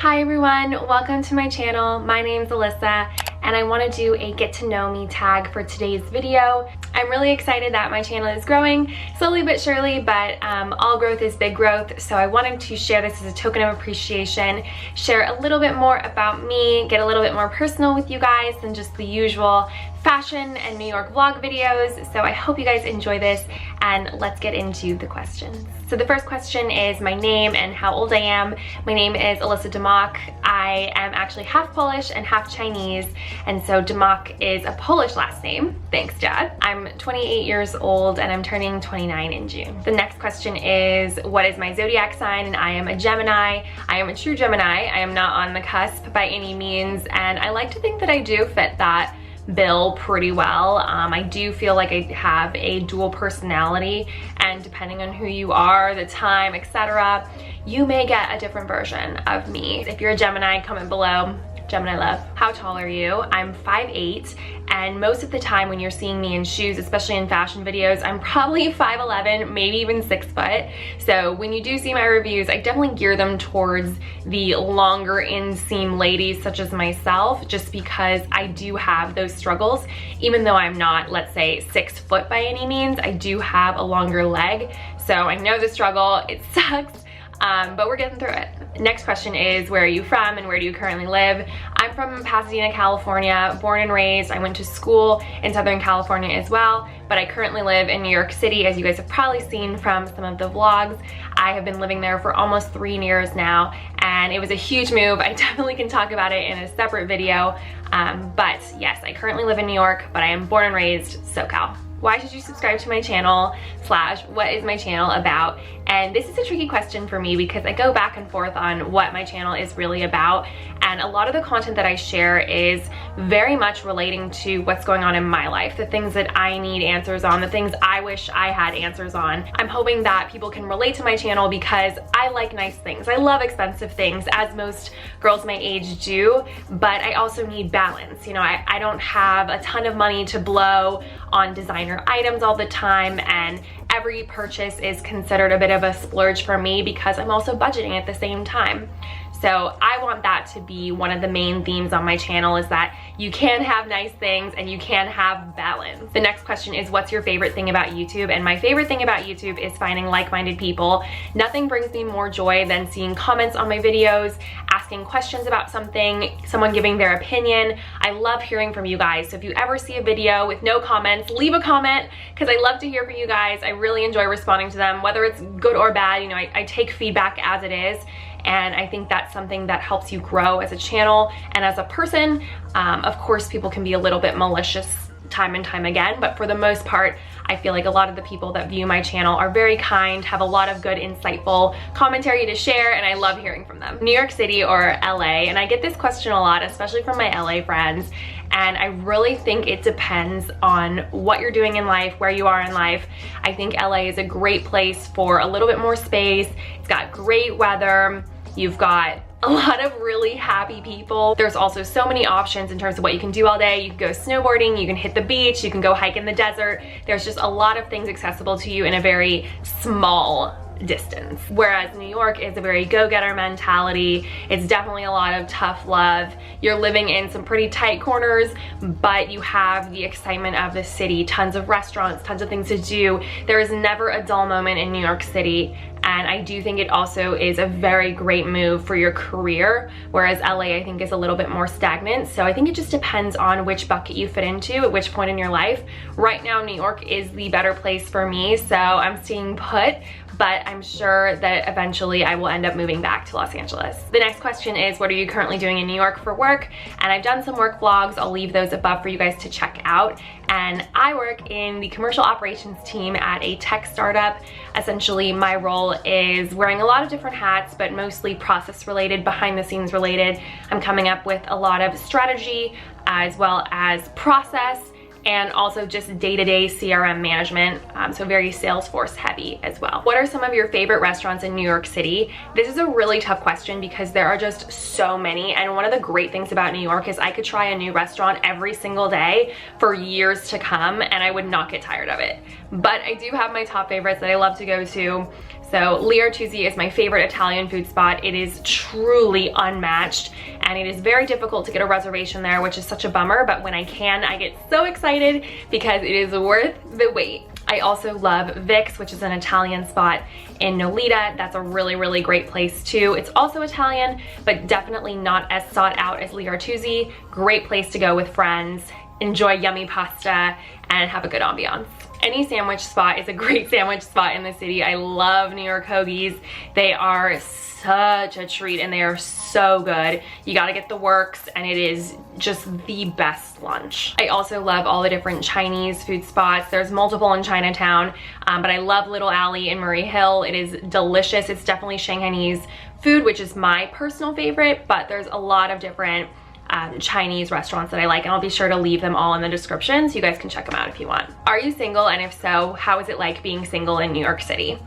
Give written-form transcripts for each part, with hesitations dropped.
Hi everyone, welcome to my channel. My name's Alissa and I want to do a get to know me tag for today's video. I'm really excited that my channel is growing slowly but surely, but all growth is big growth, so I wanted to share this as a token of appreciation, share a little bit more about me, get a little bit more personal with you guys than just the usual fashion and New York vlog videos. So I hope you guys enjoy this, and let's get into the questions. So the first question is my name and how old I am. My name is Alissa Demak. I am actually half Polish and half Chinese, and so Demak is a Polish last name. Thanks, Dad. I'm 28 years old and I'm turning 29 in June. The next question is, what is my zodiac sign? And I am a Gemini. I am a true Gemini. I am not on the cusp by any means, and I like to think that I do fit that bill pretty well. I do feel like I have a dual personality, and depending on who you are, the time, etc., you may get a different version of me. If you're a Gemini, comment below. Gemini love. How tall are you? I'm 5'8", and most of the time when you're seeing me in shoes, especially in fashion videos, I'm probably 5'11", maybe even 6 foot. So when you do see my reviews, I definitely gear them towards the longer inseam ladies such as myself, just because I do have those struggles. Even though I'm not, let's say, 6 foot by any means, I do have a longer leg. So I know the struggle, it sucks. But we're getting through it. Next question is, where are you from and where do you currently live? I'm from Pasadena, California, born and raised. I went to school in Southern California as well, but I currently live in New York City, as you guys have probably seen from some of the vlogs. I have been living there for almost 3 years now, and it was a huge move. I definitely can talk about it in a separate video, but yes, I currently live in New York, but I am born and raised SoCal. Why should you subscribe to my channel / what is my channel about? And this is a tricky question for me because I go back and forth on what my channel is really about, and a lot of the content that I share is very much relating to what's going on in my life, the things that I need answers on, the things I wish I had answers on. I'm hoping that people can relate to my channel because I like nice things. I love expensive things, as most girls my age do, but I also need balance. You know, I don't have a ton of money to blow on designer items all the time, and every purchase is considered a bit of a splurge for me because I'm also budgeting at the same time. So I want that to be one of the main themes on my channel, is that you can have nice things and you can have balance. The next question is, what's your favorite thing about YouTube? And my favorite thing about YouTube is finding like-minded people. Nothing brings me more joy than seeing comments on my videos, asking questions about something, someone giving their opinion. I love hearing from you guys. So if you ever see a video with no comments, leave a comment, because I love to hear from you guys. I really enjoy responding to them, whether it's good or bad. You know, I take feedback as it is. And I think that's something that helps you grow as a channel and as a person. Of course, people can be a little bit malicious time and time again, but for the most part, I feel like a lot of the people that view my channel are very kind, have a lot of good, insightful commentary to share, and I love hearing from them. New York City or LA? And I get this question a lot, especially from my LA friends, and I really think it depends on what you're doing in life, where you are in life. I think LA is a great place for a little bit more space. It's got great weather. You've got a lot of really happy people. There's also so many options in terms of what you can do all day. You can go snowboarding, you can hit the beach, you can go hike in the desert. There's just a lot of things accessible to you in a very small distance. Whereas New York is a very go-getter mentality. It's definitely a lot of tough love. You're living in some pretty tight corners, but you have the excitement of the city, tons of restaurants, tons of things to do. There is never a dull moment in New York City. And I do think it also is a very great move for your career, whereas LA I think is a little bit more stagnant. So I think it just depends on which bucket you fit into at which point in your life. Right now, New York is the better place for me, so I'm staying put, but I'm sure that eventually I will end up moving back to Los Angeles. The next question is, what are you currently doing in New York for work? And I've done some work vlogs. I'll leave those above for you guys to check out. And I work in the commercial operations team at a tech startup. Essentially, my role is wearing a lot of different hats, but mostly process related, behind the scenes related. I'm coming up with a lot of strategy as well as process, and also just day-to-day CRM management, so very Salesforce heavy as well. What are some of your favorite restaurants in New York City? This is a really tough question because there are just so many, and one of the great things about New York is I could try a new restaurant every single day for years to come and I would not get tired of it. But I do have my top favorites that I love to go to. So Xi'an is my favorite Italian food spot. It is truly unmatched, and it is very difficult to get a reservation there, which is such a bummer, but when I can, I get so excited because it is worth the wait. I also love Vic's, which is an Italian spot in Nolita. That's a really, really great place too. It's also Italian, but definitely not as sought out as Xi'an. Great place to go with friends, enjoy yummy pasta, and have a good ambiance. Any sandwich spot is a great sandwich spot in the city. I love New York hoagies. They are such a treat and they are so good. You gotta get the works, and it is just the best lunch. I also love all the different Chinese food spots. There's multiple in Chinatown, but I love Little Alley in Murray Hill. It is delicious. It's definitely Shanghainese food, which is my personal favorite, but there's a lot of different Chinese restaurants that I like, and I'll be sure to leave them all in the description so you guys can check them out if you want. Are you single, and if so, how is it like being single in New York City?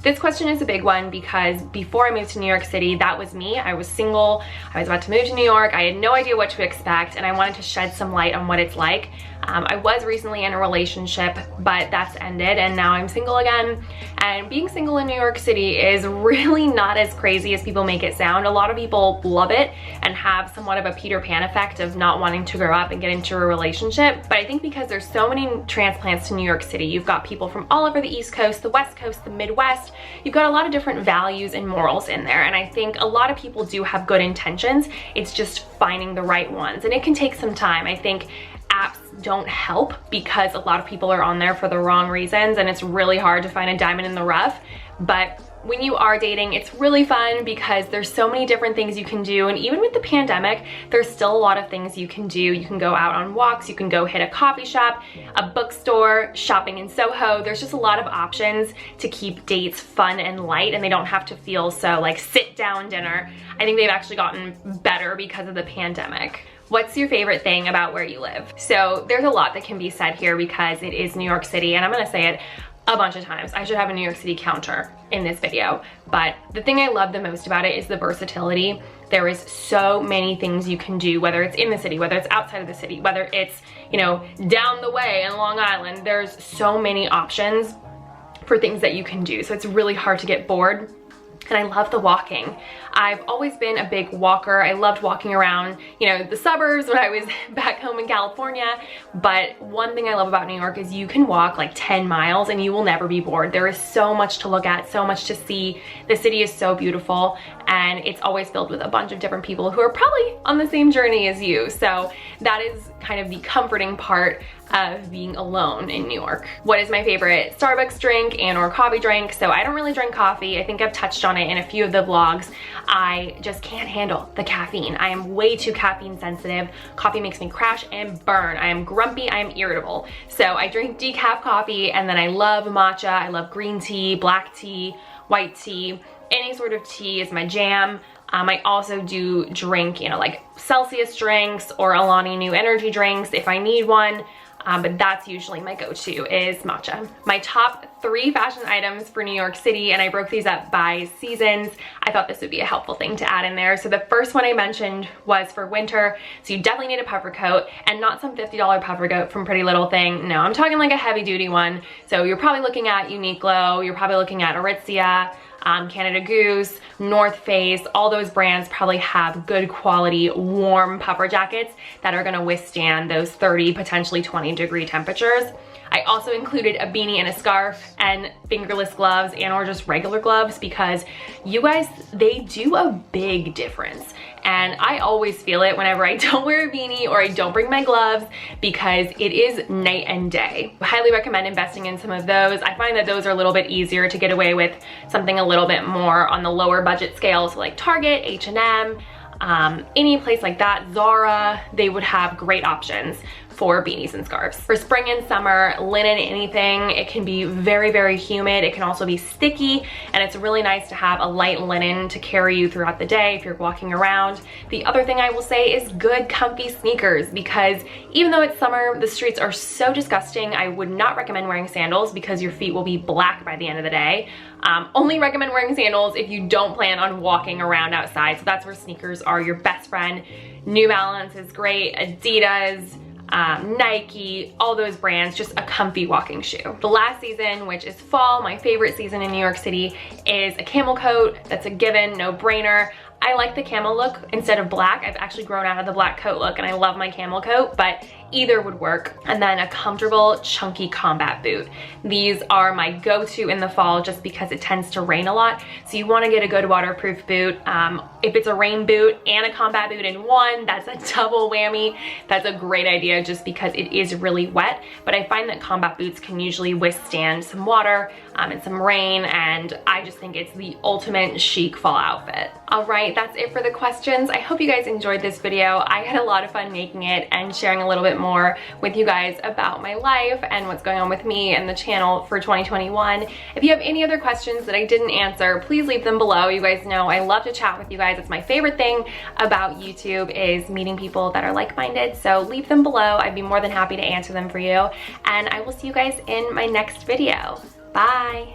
This question is a big one because before I moved to New York City, that was me. I was single, I was about to move to New York, I had no idea what to expect, and I wanted to shed some light on what it's like. I was recently in a relationship, but that's ended, and now I'm single again. And being single in New York City is really not as crazy as people make it sound. A lot of people love it and have somewhat of a Peter Pan effect of not wanting to grow up and get into a relationship. But I think because there's so many transplants to New York City, you've got people from all over the East Coast, the West Coast, the Midwest, you've got a lot of different values and morals in there. And I think a lot of people do have good intentions. It's just finding the right ones. And it can take some time. I think apps don't help because a lot of people are on there for the wrong reasons, and it's really hard to find a diamond in the rough. But when you are dating, it's really fun because there's so many different things you can do, and even with the pandemic, there's still a lot of things you can do. You can go out on walks, you can go hit a coffee shop, a bookstore, shopping in Soho. There's just a lot of options to keep dates fun and light, and they don't have to feel so like sit down dinner. I think they've actually gotten better because of the pandemic. What's your favorite thing about where you live? So there's a lot that can be said here because it is New York City, and I'm gonna say it a bunch of times. I should have a New York City counter in this video, but the thing I love the most about it is the versatility. There is so many things you can do, whether it's in the city, whether it's outside of the city, whether it's, you know, down the way in Long Island. There's so many options for things that you can do, so it's really hard to get bored. And I love the walking. I've always been a big walker. I loved walking around, you know, the suburbs when I was back home in California. But one thing I love about New York is you can walk like 10 miles and you will never be bored. There is so much to look at, so much to see. The city is so beautiful, and it's always filled with a bunch of different people who are probably on the same journey as you. So that is kind of the comforting part of being alone in New York. What is my favorite Starbucks drink and or coffee drink? So I don't really drink coffee. I think I've touched on it in a few of the vlogs. I just can't handle the caffeine. I am way too caffeine sensitive. Coffee makes me crash and burn. I am grumpy, I am irritable. So I drink decaf coffee, and then I love matcha. I love green tea, black tea, white tea. Any sort of tea is my jam. I also do drink, you know, like Celsius drinks or Alani New energy drinks if I need one. But that's usually my go-to is matcha. My top 3 fashion items for New York City, and I broke these up by seasons. I thought this would be a helpful thing to add in there. So the first one I mentioned was for winter. So you definitely need a puffer coat, and not some $50 puffer coat from Pretty Little Thing. No, I'm talking like a heavy duty one. So you're probably looking at Uniqlo, you're probably looking at Aritzia, Canada Goose, North Face. All those brands probably have good quality warm puffer jackets that are gonna withstand those 30, potentially 20-degree temperatures. I also included a beanie and a scarf and fingerless gloves and or just regular gloves because you guys, they do a big difference. And I always feel it whenever I don't wear a beanie or I don't bring my gloves because it is night and day. I highly recommend investing in some of those. I find that those are a little bit easier to get away with something a little bit more on the lower budget scale. So like Target, H&M, any place like that, Zara, they would have great options for beanies and scarves. For spring and summer, linen, anything. It can be very, very humid. It can also be sticky, and it's really nice to have a light linen to carry you throughout the day if you're walking around. The other thing I will say is good, comfy sneakers, because even though it's summer, the streets are so disgusting. I would not recommend wearing sandals because your feet will be black by the end of the day. Only recommend wearing sandals if you don't plan on walking around outside. So that's where sneakers are your best friend. New Balance is great, Adidas, Nike, all those brands, just a comfy walking shoe. The last season, which is fall, my favorite season in New York City, is a camel coat. That's a given, no brainer. I like the camel look instead of black. I've actually grown out of the black coat look and I love my camel coat, but either would work. And then a comfortable, chunky combat boot. These are my go-to in the fall just because it tends to rain a lot. So you wanna get a good waterproof boot. If it's a rain boot and a combat boot in one, that's a double whammy. That's a great idea just because it is really wet. But I find that combat boots can usually withstand some water and some rain, and I just think it's the ultimate chic fall outfit. All right, that's it for the questions. I hope you guys enjoyed this video. I had a lot of fun making it and sharing a little bit more with you guys about my life and what's going on with me and the channel for 2021. If you have any other questions that I didn't answer, please leave them below. You guys know I love to chat with you guys. It's my favorite thing about YouTube is meeting people that are like-minded. So leave them below. I'd be more than happy to answer them for you. And I will see you guys in my next video. Bye.